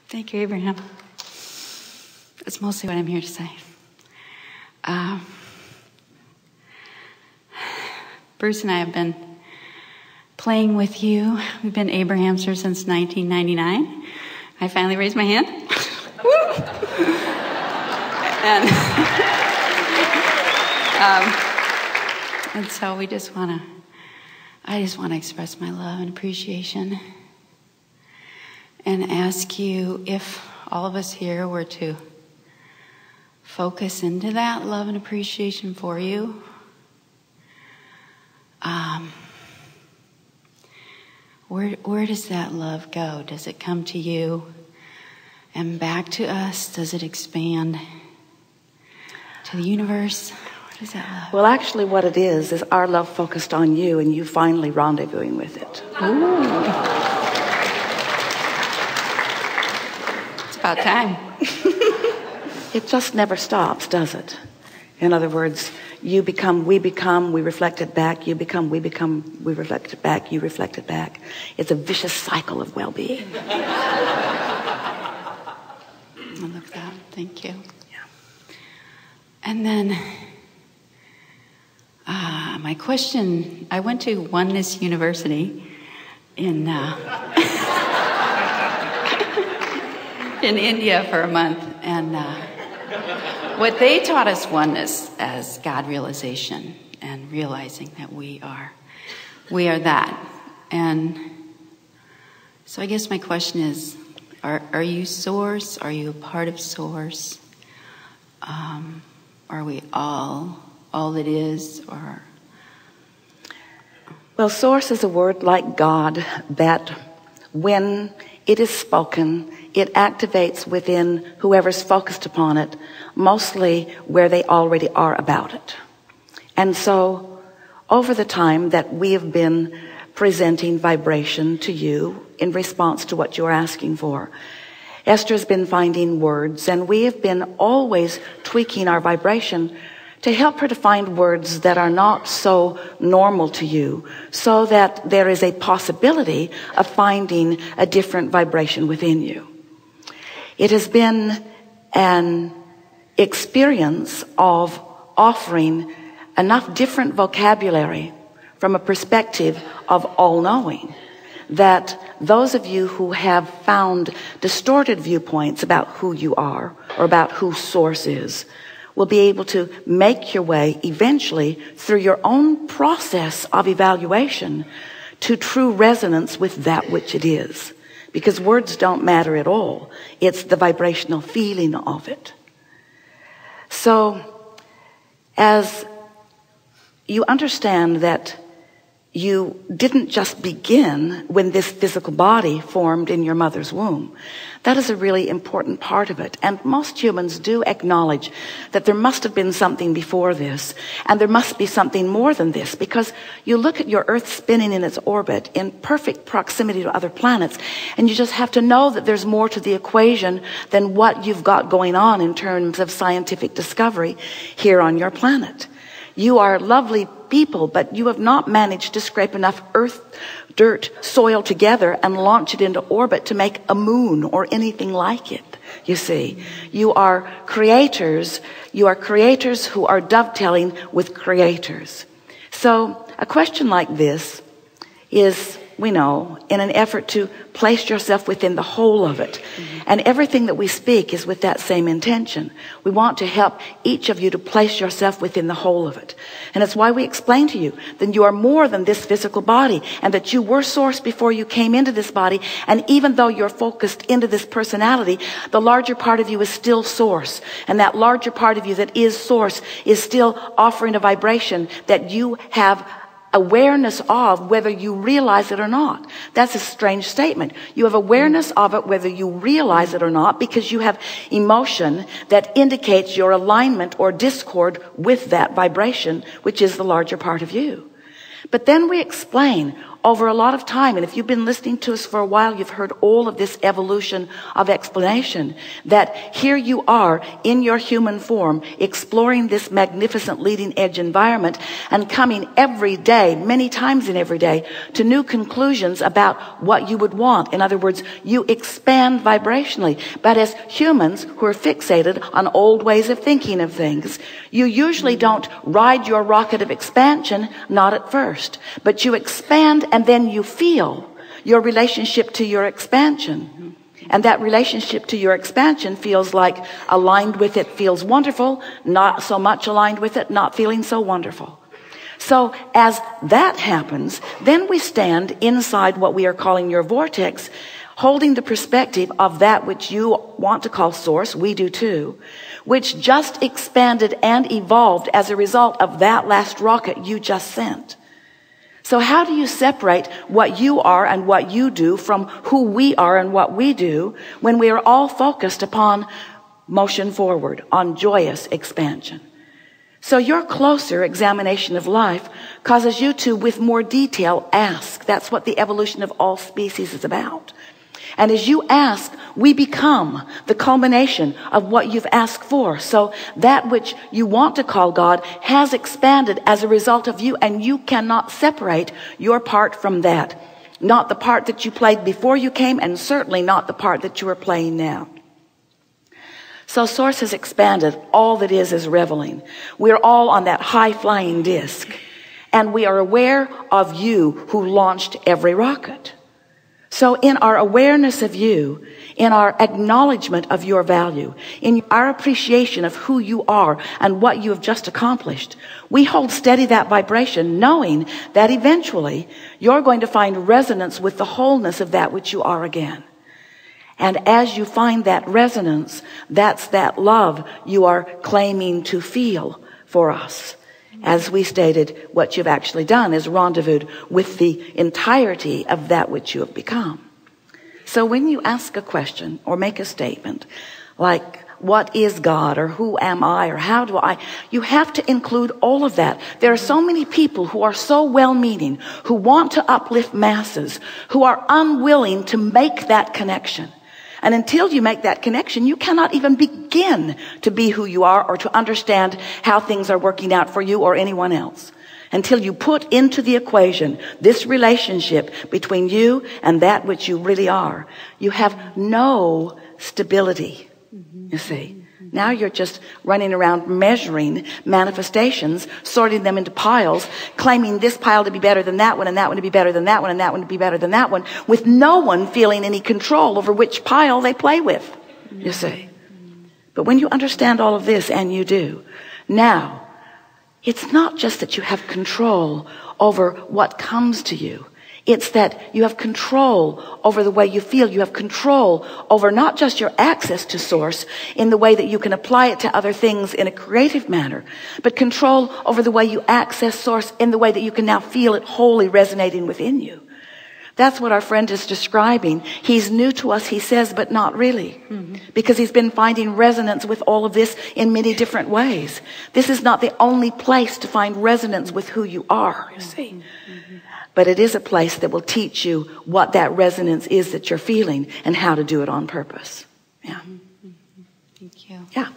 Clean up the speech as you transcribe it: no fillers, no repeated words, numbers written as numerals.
Thank you, Abraham. That's mostly what I'm here to say. Bruce and I have been playing with you. We've been Abrahamsters since 1999. I finally raised my hand. And so I just want to express my love and appreciation and ask you if all of us here were to focus into that love and appreciation for you. Where does that love go? Does it come to you and back to us? Does it expand to the universe? What is that love? Well, actually what it is our love focused on you and you finally rendezvousing with it. Ooh. It's about time. It just never stops, does it? In other words, you become, we reflect it back, you become, we reflect it back, you reflect it back. It's a vicious cycle of well-being. I love that. Thank you. Yeah. And then my question, I went to Oneness University in in India for a month, and what they taught us oneness as God realization and realizing that we are that. And so I guess my question is, are you Source? Are you a part of Source? Are we all that is? Or well, Source is a word like God that when it is spoken, it activates within whoever's focused upon it, mostly where they already are about it. And so over the time that we have been presenting vibration to you in response to what you're asking for, Esther's been finding words, and we have been always tweaking our vibration to help her to find words that are not so normal to you, so that there is a possibility of finding a different vibration within you. It has been an experience of offering enough different vocabulary from a perspective of all-knowing that those of you who have found distorted viewpoints about who you are or about who Source is will be able to make your way eventually through your own process of evaluation to true resonance with that which it is. Because words don't matter at all. It's the vibrational feeling of it. So as you understand that you didn't just begin when this physical body formed in your mother's womb, that is a really important part of it. And most humans do acknowledge that there must have been something before this, and there must be something more than this, because you look at your Earth spinning in its orbit in perfect proximity to other planets, and you just have to know that there's more to the equation than what you've got going on in terms of scientific discovery here on your planet. You are lovely people, but you have not managed to scrape enough earth, dirt, soil together and launch it into orbit to make a moon or anything like it. You see, you are creators who are dovetailing with creators. So a question like this is, we know, in an effort to place yourself within the whole of it. And everything that we speak is with that same intention. We want to help each of you to place yourself within the whole of it. And it's why we explain to you that you are more than this physical body, and that you were Source before you came into this body. And even though you're focused into this personality, the larger part of you is still Source. And that larger part of you that is Source is still offering a vibration that you have awareness of, whether you realize it or not. That's a strange statement. You have awareness of it whether you realize it or not, because you have emotion that indicates your alignment or discord with that vibration, which is the larger part of you. But then we explain over a lot of time, and if you've been listening to us for a while, you've heard all of this evolution of explanation, that here you are in your human form, exploring this magnificent leading edge environment and coming every day, many times in every day, to new conclusions about what you would want. In other words, you expand vibrationally. But as humans who are fixated on old ways of thinking of things, you usually don't ride your rocket of expansion, not at first, but you expand and then you feel your relationship to your expansion. And that relationship to your expansion feels like aligned with it, feels wonderful, not so much aligned with it, not feeling so wonderful. So as that happens, then we stand inside what we are calling your vortex, holding the perspective of that which you want to call source, we do too, which just expanded and evolved as a result of that last rocket you just sent. So how do you separate what you are and what you do from who we are and what we do when we are all focused upon motion forward, on joyous expansion? So your closer examination of life causes you to, with more detail, ask. That's what the evolution of all species is about. And as you ask, we become the culmination of what you've asked for. So that which you want to call God has expanded as a result of you, and you cannot separate your part from that. Not the part that you played before you came, and certainly not the part that you are playing now. So Source has expanded. All that is reveling. We're all on that high-flying disc, and we are aware of you who launched every rocket. So in our awareness of you, in our acknowledgement of your value, in our appreciation of who you are and what you have just accomplished, we hold steady that vibration, knowing that eventually you're going to find resonance with the wholeness of that which you are again. And as you find that resonance, that's that love you are claiming to feel for us. As we stated, what you've actually done is rendezvoused with the entirety of that which you have become. So when you ask a question or make a statement like, what is God, or who am I, or how do I, you have to include all of that. There are so many people who are so well-meaning, who want to uplift masses, who are unwilling to make that connection. And until you make that connection, you cannot even begin to be who you are or to understand how things are working out for you or anyone else. Until you put into the equation this relationship between you and that which you really are, you have no stability, you see. Now you're just running around measuring manifestations, sorting them into piles, claiming this pile to be better than that one, and that one to be better than that one, and that one to be better than that one, with no one feeling any control over which pile they play with, you see. But when you understand all of this, and you do, now, it's not just that you have control over what comes to you. It's that you have control over the way you feel. You have control over not just your access to Source in the way that you can apply it to other things in a creative manner, but control over the way you access Source in the way that you can now feel it wholly resonating within you. That's what our friend is describing. He's new to us, he says, but not really. Because he's been finding resonance with all of this in many different ways. This is not the only place to find resonance with who you are, you see. But it is a place that will teach you what that resonance is that you're feeling and how to do it on purpose. Yeah. Thank you. Yeah.